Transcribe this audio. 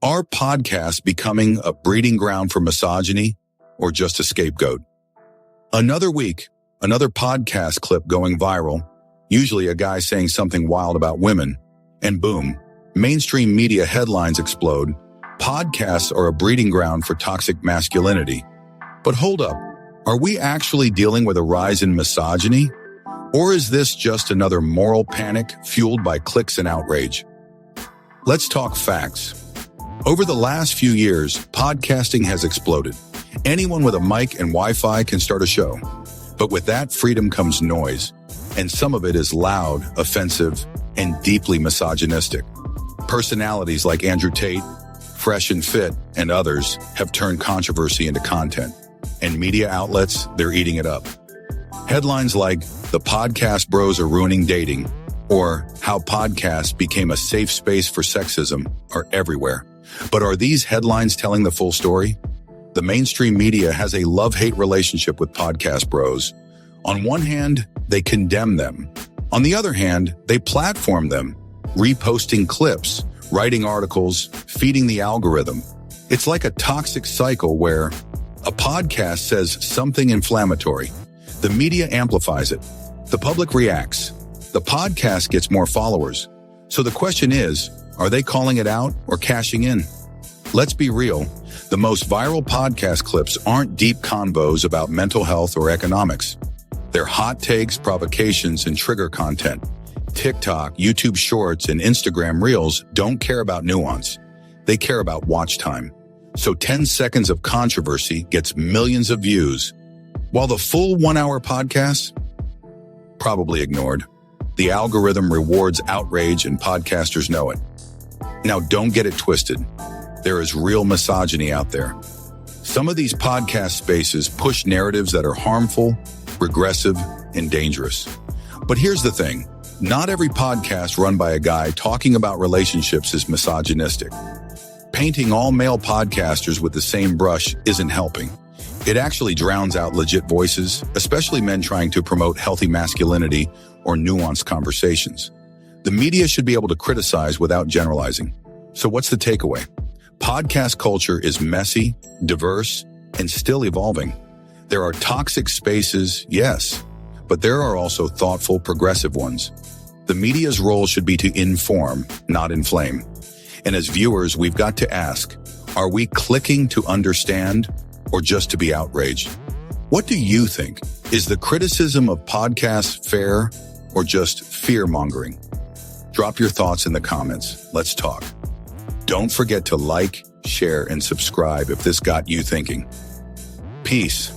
Are podcasts becoming a breeding ground for misogyny or just a scapegoat? Another week, another podcast clip going viral, usually a guy saying something wild about women, and boom, mainstream media headlines explode. Podcasts are a breeding ground for toxic masculinity. But hold up, are we actually dealing with a rise in misogyny? Or is this just another moral panic fueled by clicks and outrage? Let's talk facts. Over the last few years, podcasting has exploded. Anyone with a mic and Wi-Fi can start a show. But with that freedom comes noise, and some of it is loud, offensive, and deeply misogynistic. Personalities like Andrew Tate, Fresh and Fit, and others have turned controversy into content. And media outlets, they're eating it up. Headlines like, "The podcast bros are ruining dating," or "How podcasts became a safe space for sexism," are everywhere. But are these headlines telling the full story? The mainstream media has a love-hate relationship with podcast bros. On one hand, they condemn them. On the other hand, they platform them, reposting clips, writing articles, feeding the algorithm. It's like a toxic cycle where a podcast says something inflammatory. The media amplifies it. The public reacts. The podcast gets more followers. So the question is, are they calling it out or cashing in? Let's be real. The most viral podcast clips aren't deep convos about mental health or economics. They're hot takes, provocations, and trigger content. TikTok, YouTube Shorts, and Instagram Reels don't care about nuance. They care about watch time. So 10 seconds of controversy gets millions of views, while the full 1-hour podcast, probably ignored. The algorithm rewards outrage and podcasters know it. Now, don't get it twisted. There is real misogyny out there. Some of these podcast spaces push narratives that are harmful, regressive, and dangerous. But here's the thing. Not every podcast run by a guy talking about relationships is misogynistic. Painting all male podcasters with the same brush isn't helping. It actually drowns out legit voices, especially men trying to promote healthy masculinity or nuanced conversations. The media should be able to criticize without generalizing. So what's the takeaway? Podcast culture is messy, diverse, and still evolving. There are toxic spaces, yes, but there are also thoughtful, progressive ones. The media's role should be to inform, not inflame. And as viewers, we've got to ask, are we clicking to understand or just to be outraged? What do you think? Is the criticism of podcasts fair or just fear-mongering? Drop your thoughts in the comments. Let's talk. Don't forget to like, share, and subscribe if this got you thinking. Peace.